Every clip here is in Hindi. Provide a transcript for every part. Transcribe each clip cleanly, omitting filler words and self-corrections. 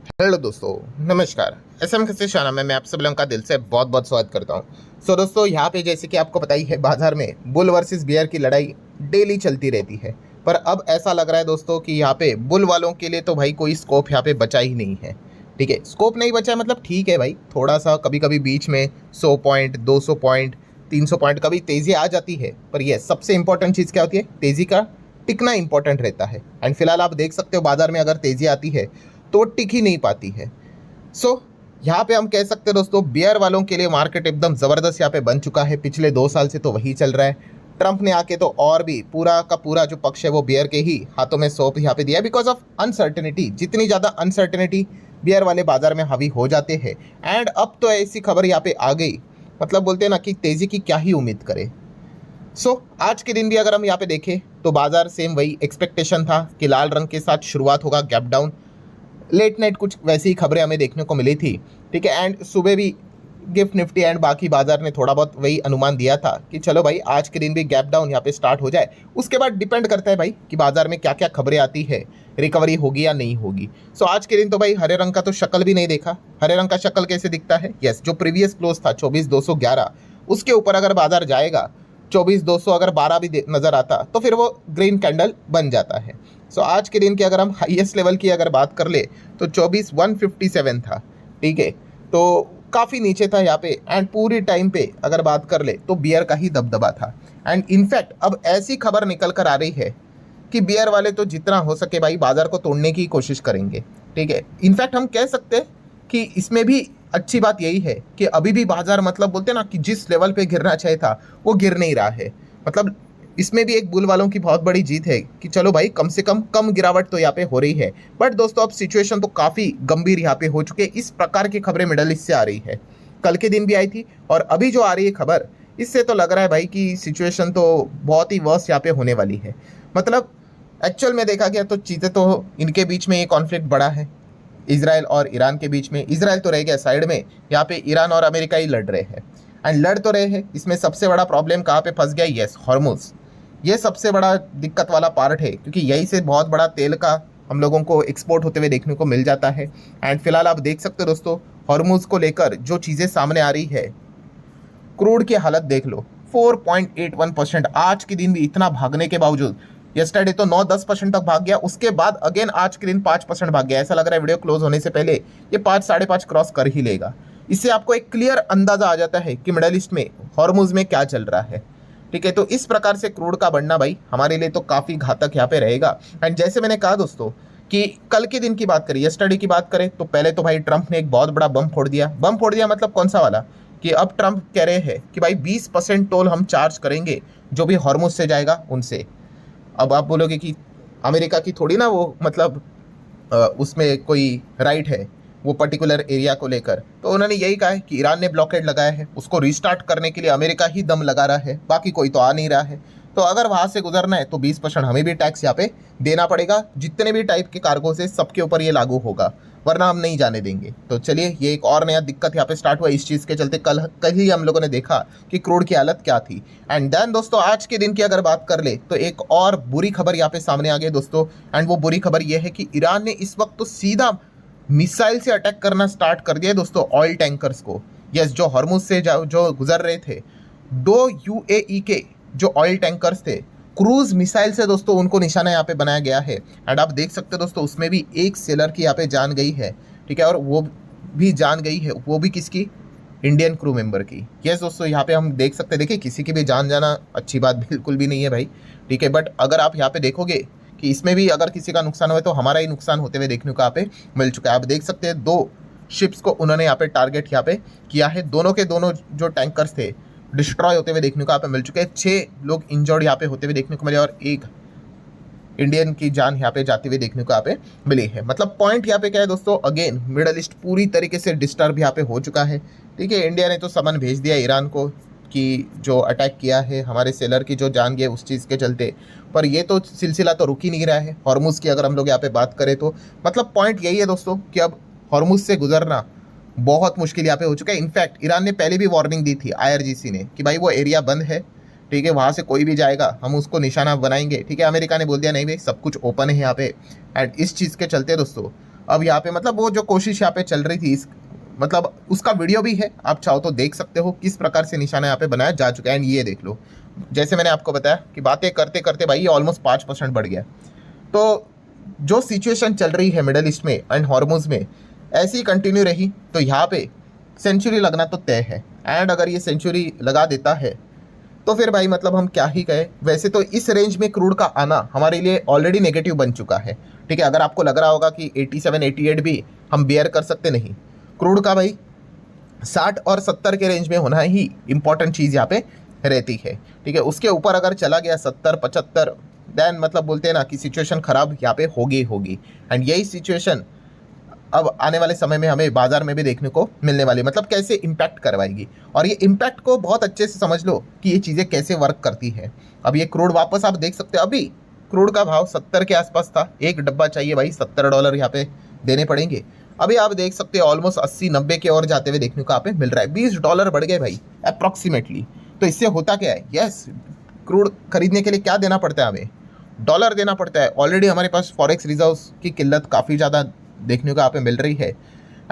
हेलो दोस्तों, नमस्कार। एसएम किसी शाना में मैं आप सब लोगों का दिल से बहुत बहुत स्वागत करता हूं। दोस्तों, यहाँ पे जैसे कि आपको पता ही है, बाजार में बुल वर्सेस बियर की लड़ाई डेली चलती रहती है। पर अब ऐसा लग रहा है दोस्तों कि यहाँ पे बुल वालों के लिए तो भाई कोई स्कोप यहाँ पे बचा ही नहीं है। ठीक है, स्कोप नहीं बचा है मतलब ठीक है भाई, थोड़ा सा कभी कभी बीच में 100 पॉइंट, 200 पॉइंट, 300 पॉइंट कभी तेज़ी आ जाती है। पर यह सबसे इंपॉर्टेंट चीज़ क्या होती है, तेज़ी का टिकना इंपॉर्टेंट रहता है। एंड फिलहाल आप देख सकते हो बाजार में अगर तेज़ी आती है तो टिक ही नहीं पाती है। यहाँ पे हम कह सकते हैं दोस्तों, बियर वालों के लिए मार्केट एकदम ज़बरदस्त यहाँ पे बन चुका है। पिछले 2 साल से तो वही चल रहा है। ट्रंप ने आके तो और भी पूरा का पूरा जो पक्ष है वो बियर के ही हाथों में सौंप यहाँ पे दिया है, बिकॉज ऑफ अनसर्टेनिटी। जितनी ज़्यादा अनसर्टेनिटी बियर वाले बाजार में हावी हो जाते हैं। एंड अब तो ऐसी खबर यहाँ पे आ गई, मतलब बोलते हैं ना कि तेज़ी की क्या ही उम्मीद करें। आज के दिन भी अगर हम यहाँ पे देखें तो बाजार सेम वही एक्सपेक्टेशन था कि लाल रंग के साथ शुरुआत होगा, गैप डाउन। लेट नाइट कुछ वैसी ही खबरें हमें देखने को मिली थी। ठीक है, एंड सुबह भी गिफ्ट निफ्टी एंड बाकी बाजार ने थोड़ा बहुत वही अनुमान दिया था कि चलो भाई आज के दिन भी गैप डाउन यहाँ पे स्टार्ट हो जाए। उसके बाद डिपेंड करता है भाई कि बाजार में क्या क्या खबरें आती है, रिकवरी होगी या नहीं होगी। आज के दिन तो भाई हरे रंग का तो शक्ल भी नहीं देखा। हरे रंग का शक्ल कैसे दिखता है, यस, जो प्रीवियस क्लोज था 24,211, उसके ऊपर अगर बाजार जाएगा, 24,200 अगर 12 भी नजर आता तो फिर वो ग्रीन कैंडल बन जाता है। आज के दिन की अगर हम हाईएस्ट लेवल की अगर बात कर ले तो 24,157 था। ठीक है, तो काफ़ी नीचे था यहाँ पे। एंड पूरी टाइम पे अगर बात कर ले तो बियर का ही दबदबा था। एंड इनफैक्ट अब ऐसी खबर निकल कर आ रही है कि बियर वाले तो जितना हो सके भाई बाजार को तोड़ने की कोशिश करेंगे। ठीक है, इनफैक्ट हम कह सकते हैं कि इसमें भी अच्छी बात यही है कि अभी भी बाजार मतलब बोलते हैं ना कि जिस लेवल पे गिरना चाहिए था वो गिर नहीं रहा है। मतलब इसमें भी एक बुल वालों की बहुत बड़ी जीत है कि चलो भाई कम से कम गिरावट तो यहाँ पे हो रही है। बट दोस्तों अब सिचुएशन तो काफ़ी गंभीर यहाँ पे हो चुके हैं। इस प्रकार की खबरें मिडल ईस्ट से आ रही है, कल के दिन भी आई थी और अभी जो आ रही है खबर, इससे तो लग रहा है भाई कि सिचुएशन तो बहुत ही वर्स्ट यहाँ पे होने वाली है। मतलब एक्चुअल में देखा गया तो चीज़ें तो इनके बीच में ये कॉन्फ्लिक्ट बड़ा है, इसराइल और ईरान के बीच में। इसराइल तो रह गया साइड में, यहाँ पे ईरान और अमेरिका ही लड़ रहे हैं। एंड लड़ तो रहे हैं, इसमें सबसे बड़ा प्रॉब्लम कहाँ पे फंस गया, यस, हॉर्मुज। ये सबसे बड़ा दिक्कत वाला पार्ट है, क्योंकि यही से बहुत बड़ा तेल का हम लोगों को एक्सपोर्ट होते हुए देखने को मिल जाता है। एंड फिलहाल आप देख सकते हो दोस्तों, हॉर्मुज को लेकर जो चीज़ें सामने आ रही है, क्रूड की हालत देख लो, 4.81%। आज के दिन भी इतना भागने के बावजूद, यस्टरडे तो 9-10% तक भाग गया, उसके बाद अगेन आज के दिन 5% भाग गया। ऐसा लग रहा है वीडियो क्लोज होने से पहले ये 5-5.5 क्रॉस कर ही लेगा। इससे आपको एक क्लियर अंदाजा आ जाता है कि मिडल ईस्ट में हॉर्मुज में क्या चल रहा है। ठीक है, तो इस प्रकार से क्रूड का बढ़ना भाई हमारे लिए तो काफ़ी घातक यहाँ पे रहेगा। एंड जैसे मैंने कहा दोस्तों कि कल के दिन की बात करें, यस्टरडे की बात करें, तो पहले तो भाई ट्रंप ने एक बहुत बड़ा बम फोड़ दिया। बम फोड़ दिया मतलब कौन सा वाला, कि अब ट्रंप कह रहे हैं कि भाई 20% टोल हम चार्ज करेंगे जो भी हॉर्मुज से जाएगा उनसे। अब आप बोलोगे कि अमेरिका की थोड़ी ना वो मतलब उसमें कोई राइट है वो पर्टिकुलर एरिया को लेकर। तो उन्होंने यही कहा है कि ईरान ने ब्लॉकेड लगाया है, उसको रिस्टार्ट करने के लिए अमेरिका ही दम लगा रहा है, बाकी कोई तो आ नहीं रहा है। तो अगर वहाँ से गुजरना है तो 20% हमें भी टैक्स यहाँ पे देना पड़ेगा। जितने भी टाइप के कार्गो से सबके ऊपर ये लागू होगा, वरना हम नहीं जाने देंगे। तो चलिए, ये एक और नया दिक्कत यहाँ पे स्टार्ट हुआ इस चीज़ के चलते। कल ही हम लोगों ने देखा कि क्रूड की हालत क्या थी। एंड देन दोस्तों आज के दिन की अगर बात कर ले तो एक और बुरी खबर यहाँ पे सामने आ गई दोस्तों। एंड वो बुरी खबर ये है कि ईरान ने इस वक्त तो सीधा मिसाइल से अटैक करना स्टार्ट कर दिया दोस्तों ऑयल टैंकर्स को। यस, जो हॉर्मुज से जो गुजर रहे थे, 2 यूएई के जो ऑयल टैंकर्स थे, क्रूज मिसाइल से दोस्तों उनको निशाना यहाँ पे बनाया गया है। एंड आप देख सकते हो दोस्तों, उसमें भी एक सेलर की यहाँ पे जान गई है। ठीक है, और वो भी जान गई है, वो भी किसकी, इंडियन क्रू मेंबर की। यस दोस्तों, यहाँ पे हम देख सकते हैं, देखिए किसी की भी जान जाना अच्छी बात बिल्कुल भी नहीं है भाई। ठीक है, बट अगर आप यहाँ पे देखोगे कि इसमें भी अगर किसी का नुकसान हुआ तो हमारा ही नुकसान होते हुए देखने को यहाँ पे मिल चुका है। आप देख सकते हैं 2 शिप्स को उन्होंने यहाँ पे टारगेट यहाँ पे किया है। दोनों के दोनों जो टैंकर्स थे डिस्ट्रॉय होते हुए देखने को यहाँ पे मिल चुके हैं। 6 लोग इंजर्ड यहाँ पे होते हुए देखने को मिले और 1 इंडियन की जान यहाँ पे जाते हुए देखने को यहाँ पे मिली है। मतलब पॉइंट यहाँ पे क्या है दोस्तों, अगेन मिडल ईस्ट पूरी तरीके से डिस्टर्ब यहाँ पे हो चुका है। ठीक है, इंडिया ने तो समन भेज दिया ईरान को कि जो अटैक किया है हमारे सेलर की जो जान गई उस चीज़ के चलते। पर ये तो सिलसिला तो रुक ही नहीं रहा है। हॉर्मुज की अगर हम लोग यहाँ पे बात करें तो मतलब पॉइंट यही है दोस्तों कि अब हॉर्मुज से गुजरना बहुत मुश्किल यहाँ पे हो चुका है। इनफैक्ट ईरान ने पहले भी वार्निंग दी थी आईआरजीसी ने कि भाई वो एरिया बंद है। ठीक है, वहाँ से कोई भी जाएगा हम उसको निशाना बनाएंगे। ठीक है, अमेरिका ने बोल दिया नहीं भाई सब कुछ ओपन है यहाँ पे। एंड इस चीज़ के चलते दोस्तों अब यहाँ पे मतलब वो जो कोशिश यहाँ पे चल रही थी मतलब उसका वीडियो भी है, आप चाहो तो देख सकते हो किस प्रकार से निशाना यहाँ पे बनाया जा चुका है। एंड ये देख लो, जैसे मैंने आपको बताया कि बातें करते करते भाई ये ऑलमोस्ट 5% बढ़ गया। तो जो सिचुएशन चल रही है मिडल ईस्ट में एंड हॉर्मुज में, ऐसी ही कंटिन्यू रही तो यहाँ पे सेंचुरी लगना तो तय है। एंड अगर ये सेंचुरी लगा देता है तो फिर भाई मतलब हम क्या ही कहें। वैसे तो इस रेंज में क्रूड का आना हमारे लिए ऑलरेडी नेगेटिव बन चुका है, ठीक है। अगर आपको लग रहा होगा कि 87 88 भी हम बेयर कर सकते, नहीं, क्रूड का भाई 60 और 70 के रेंज में होना ही इंपॉर्टेंट चीज़ यहाँ पे रहती है, ठीक है। उसके ऊपर अगर चला गया 70 75, देन मतलब बोलते हैं ना कि सिचुएशन खराब यहाँ पे होगी। एंड यही सिचुएशन अब आने वाले समय में हमें बाजार में भी देखने को मिलने वाली, मतलब कैसे इम्पैक्ट करवाएगी। और ये इम्पैक्ट को बहुत अच्छे से समझ लो कि ये चीज़ें कैसे वर्क करती है। अब ये क्रूड वापस आप देख सकते हो, अभी क्रूड का भाव 70 के आसपास था, एक डब्बा चाहिए भाई $70 यहाँ पे देने पड़ेंगे। अभी आप देख सकते हो ऑलमोस्ट 80-90 के और जाते हुए देखने को यहाँ पे मिल रहा है। $20 बढ़ गए भाई अप्रॉक्सीमेटली। तो इससे होता क्या है, यस, क्रूड खरीदने के लिए क्या देना पड़ता है, हमें डॉलर देना पड़ता है। ऑलरेडी हमारे पास फॉरेक्स रिजर्व्स की किल्लत काफ़ी ज़्यादा देखने को यहाँ पे मिल रही है।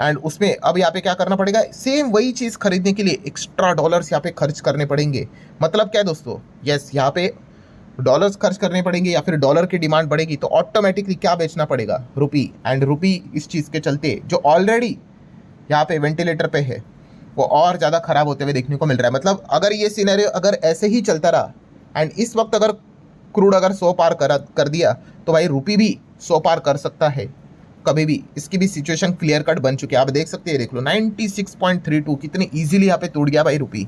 एंड उसमें अब यहाँ पे क्या करना पड़ेगा, सेम वही चीज़ खरीदने के लिए एक्स्ट्रा डॉलर्स यहाँ पे खर्च करने पड़ेंगे। मतलब क्या है दोस्तों, यस, यहाँ पे डॉलर्स खर्च करने पड़ेंगे या फिर डॉलर की डिमांड बढ़ेगी तो ऑटोमेटिकली क्या बेचना पड़ेगा, रुपी। एंड रुपी इस चीज़ के चलते जो ऑलरेडी यहाँ पे वेंटिलेटर पे है वो और ज़्यादा खराब होते हुए देखने को मिल रहा है। मतलब अगर ये सिनेरियो अगर ऐसे ही चलता रहा एंड इस वक्त अगर क्रूड अगर 100 पार कर दिया तो भाई रुपी भी 100 पार कर सकता है कभी भी। इसकी भी सिचुएशन क्लियर कट बन चुकी है, आप देख सकते हैं, देख लो 96.32 कितनी इजीली यहाँ पे टूट गया भाई रुपी।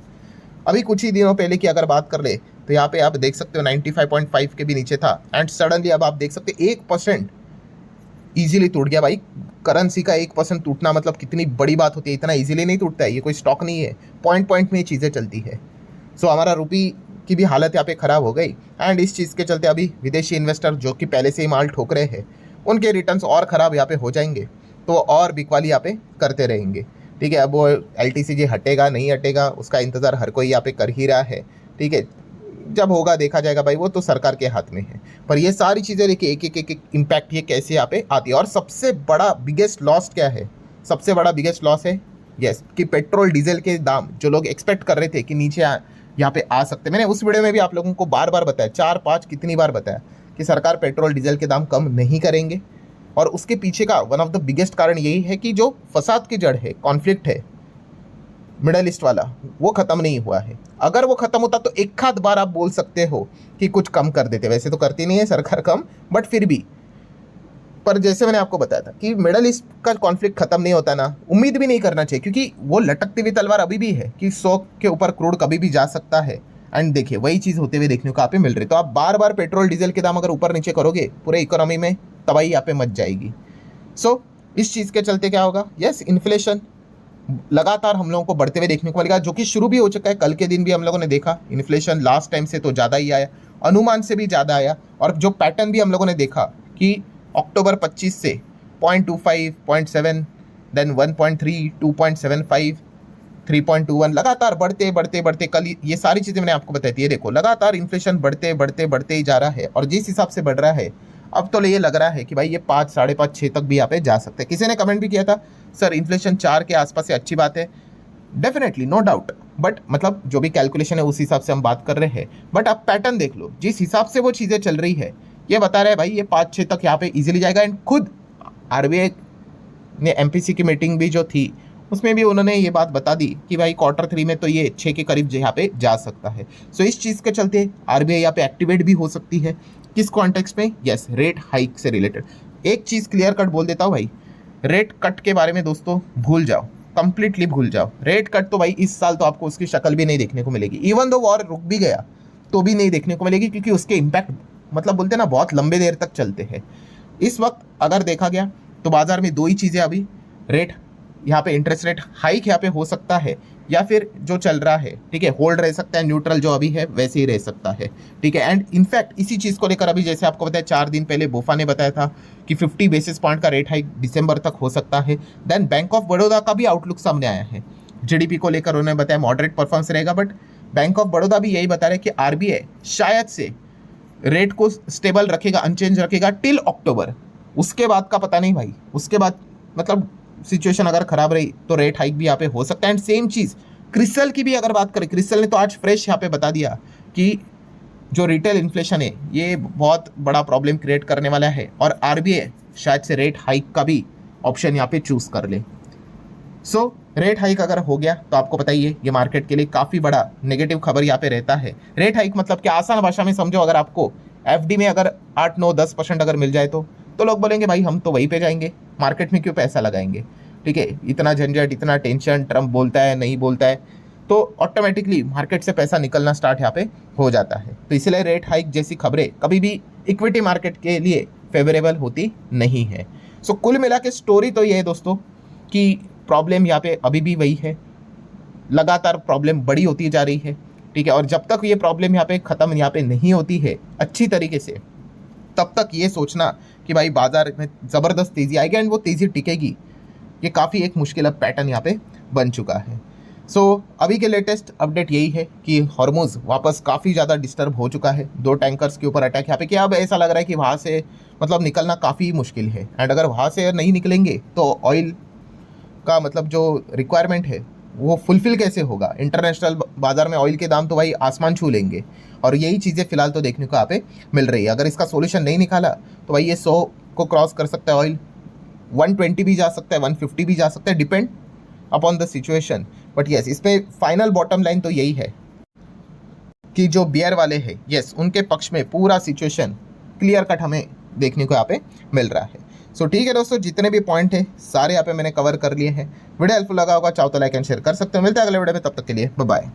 अभी कुछ ही दिनों पहले की अगर बात कर ले तो यहाँ पे आप देख सकते हो 95.5 के भी नीचे था एंड सडनली अब आप देख सकते हैं 1% इजीली टूट गया भाई। करेंसी का 1% टूटना मतलब कितनी बड़ी बात होती है, इतना इजीली नहीं टूटता है, ये कोई स्टॉक नहीं है, पॉइंट में ये चीज़ें चलती है। सो हमारा रुपी की भी हालत यहाँ पे ख़राब हो गई। एंड इस चीज़ के चलते अभी विदेशी इन्वेस्टर जो कि पहले से ही माल ठोक रहे हैं उनके रिटर्न्स और ख़राब यहाँ पे हो जाएंगे, तो और बिकवाली यहाँ पे करते रहेंगे, ठीक है। अब वो LTCG हटेगा नहीं हटेगा उसका इंतज़ार हर कोई यहाँ पे कर ही रहा है, ठीक है। जब होगा देखा जाएगा भाई, वो तो सरकार के हाथ में है। पर ये सारी चीज़ें देखिए एक इम्पैक्ट ये कैसे यहाँ पे आती है। और सबसे बड़ा बिगेस्ट लॉस क्या है, सबसे बड़ा बिगेस्ट लॉस है यस कि पेट्रोल डीजल के दाम जो लोग एक्सपेक्ट कर रहे थे कि नीचे यहाँ पे आ सकते, मैंने उस वीडियो में भी आप लोगों को बार बार बताया, 4-5 कितनी बार बताया कि सरकार पेट्रोल डीजल के दाम कम नहीं करेंगे। और उसके पीछे का वन ऑफ द बिगेस्ट कारण यही है कि जो फसाद की जड़ है, कॉन्फ्लिक्ट है मिडल ईस्ट वाला, वो ख़त्म नहीं हुआ है। अगर वो ख़त्म होता तो एक आध बार आप बोल सकते हो कि कुछ कम कर देते, वैसे तो करती नहीं है सरकार कम, बट फिर भी। पर जैसे मैंने आपको बताया था कि मिडल ईस्ट का कॉन्फ्लिक्ट खत्म नहीं होता ना, उम्मीद भी नहीं करना चाहिए, क्योंकि वो लटकती हुई तलवार अभी भी है कि 100 के ऊपर क्रूड कभी भी जा सकता है। एंड देखिए वही चीज़ होते हुए देखने को यहाँ पे मिल रही। तो आप बार बार पेट्रोल डीजल के दाम अगर ऊपर नीचे करोगे पूरे इकोनॉमी में तबाही यहाँ पे मच जाएगी। सो इस चीज़ के चलते क्या होगा, यस, इन्फ्लेशन लगातार हम लोगों को बढ़ते हुए देखने को मिलेगा, जो कि शुरू भी हो चुका है। कल के दिन भी हम लोगों ने देखा इन्फ्लेशन लास्ट टाइम से तो ज़्यादा ही आया, अनुमान से भी ज़्यादा आया। और जो पैटर्न भी हम लोगों ने देखा कि अक्टूबर 25 से 0.25, 0.7, देन 1.3, 2.75, 3.21 लगातार बढ़ते बढ़ते बढ़ते, कल ये सारी चीज़ें मैंने आपको बताई थी। ये देखो लगातार इन्फ्लेशन बढ़ते बढ़ते बढ़ते ही जा रहा है। और जिस हिसाब से बढ़ रहा है अब तो ये लग रहा है कि भाई ये 5, 5.5, 6 तक भी यहाँ पे जा सकते हैं। किसी ने कमेंट भी किया था, सर इन्फ्लेशन 4 के आसपास से अच्छी बात है। डेफिनेटली, नो डाउट, बट मतलब जो भी कैलकुलेशन है उस हिसाब से हम बात कर रहे हैं। बट आप पैटर्न देख लो, जिस हिसाब से वो चीज़ें चल रही है, ये बता रहे हैं भाई ये 5-6 तक यहाँ पे इजीली जाएगा। एंड खुद RBI ने MPC की मीटिंग भी जो थी उसमें भी उन्होंने ये बात बता दी कि भाई Q3 में तो ये 6 के करीब यहाँ पे जा सकता है। सो इस चीज़ के चलते RBI यहाँ पे एक्टिवेट भी हो सकती है। किस कॉन्टेक्स्ट में, यस, रेट हाइक से रिलेटेड। एक चीज़ क्लियर कट बोल देता हूँ भाई, रेट कट के बारे में दोस्तों भूल जाओ, कंप्लीटली भूल जाओ। रेट कट तो भाई इस साल तो आपको उसकी शक्ल भी नहीं देखने को मिलेगी। इवन दो वॉर रुक भी गया तो भी नहीं देखने को मिलेगी, क्योंकि उसके इम्पैक्ट मतलब बोलते हैं ना बहुत लंबे देर तक चलते हैं। इस वक्त अगर देखा गया तो बाजार में दो ही चीज़ें अभी, रेट यहाँ पे इंटरेस्ट रेट हाइक यहाँ पे हो सकता है, या फिर जो चल रहा है, ठीक है, होल्ड रह सकता है, न्यूट्रल जो अभी है वैसे ही रह सकता है, ठीक है। एंड इनफैक्ट इसी चीज़ को लेकर अभी जैसे आपको बताया 4 दिन पहले बोफा ने बताया था कि 50 बेसिस पॉइंट का रेट हाइक दिसंबर तक हो सकता है। देन बैंक ऑफ बड़ौदा का भी आउटलुक सामने आया है, GDP को लेकर उन्होंने बताया मॉडरेट परफॉर्मेंस रहेगा, बट बैंक ऑफ बड़ौदा भी यही बता रहे कि RBI शायद से रेट को स्टेबल रखेगा, अनचेंज रखेगा टिल अक्टूबर। उसके बाद का पता नहीं भाई, उसके बाद मतलब सिचुएशन अगर खराब रही तो रेट हाइक भी यहाँ पे हो सकता है। एंड सेम चीज़ क्रिसल की भी अगर बात करें, क्रिसल ने तो आज फ्रेश यहाँ पे बता दिया कि जो रिटेल इन्फ्लेशन है ये बहुत बड़ा प्रॉब्लम क्रिएट करने वाला है और आरबीआई शायद से रेट हाइक का भी ऑप्शन यहाँ पे चूज कर ले। सो रेट हाइक अगर हो गया तो आपको पता ही है ये मार्केट के लिए काफ़ी बड़ा नेगेटिव खबर यहाँ पे रहता है। रेट हाइक मतलब कि आसान भाषा में समझो, अगर आपको एफडी में अगर 8-9-10% अगर मिल जाए तो लोग बोलेंगे भाई हम तो वहीं पे जाएंगे, मार्केट में क्यों पैसा लगाएंगे। ठीक है, इतना झंझट, इतना टेंशन, ट्रम्प बोलता है नहीं बोलता है, तो ऑटोमेटिकली मार्केट से पैसा निकलना स्टार्ट यहाँ पे हो जाता है। तो इसलिए रेट हाइक जैसी खबरें कभी भी इक्विटी मार्केट के लिए फेवरेबल होती नहीं है। सो कुल मिला के स्टोरी तो ये है दोस्तों कि प्रॉब्लम यहाँ पे अभी भी वही है, लगातार प्रॉब्लम बड़ी होती जा रही है। ठीक है, और जब तक ये प्रॉब्लम यहाँ पे ख़त्म यहाँ पे नहीं होती है अच्छी तरीके से, तब तक ये सोचना कि भाई बाजार में ज़बरदस्त तेज़ी आएगी एंड वो तेज़ी टिकेगी, ये काफ़ी एक मुश्किल पैटर्न यहाँ पे बन चुका है। सो अभी के लेटेस्ट अपडेट यही है कि हॉर्मुज़ वापस काफ़ी ज़्यादा डिस्टर्ब हो चुका है, 2 टैंकर्स के ऊपर अटैक यहाँ पे किया। अब ऐसा लग रहा है कि वहाँ से मतलब निकलना काफ़ी मुश्किल है एंड अगर वहाँ से नहीं निकलेंगे तो ऑयल का मतलब जो रिक्वायरमेंट है वो फुलफिल कैसे होगा। इंटरनेशनल बाजार में ऑयल के दाम तो भाई आसमान छू लेंगे और यही चीज़ें फिलहाल तो देखने को यहाँ पे मिल रही है। अगर इसका सोल्यूशन नहीं निकाला तो भाई ये 100 को क्रॉस कर सकता है ऑयल, 120 भी जा सकता है, 150 भी जा सकता है, depend upon the situation. But yes, इसमें फाइनल बॉटम लाइन तो यही है कि जो बियर वाले हैं यस उनके पक्ष में पूरा सिचुएशन क्लियर कट हमें देखने को यहाँ पे मिल रहा है। सो ठीक है दोस्तों, जितने भी पॉइंट है सारे यहाँ पे मैंने कवर कर लिए हैं। वीडियो हेल्पफुल लगा होगा चाहो तो लाइक एंड शेयर कर सकते हो। मिलते हैं अगले वीडियो में, तब तक के लिए बाय बाय।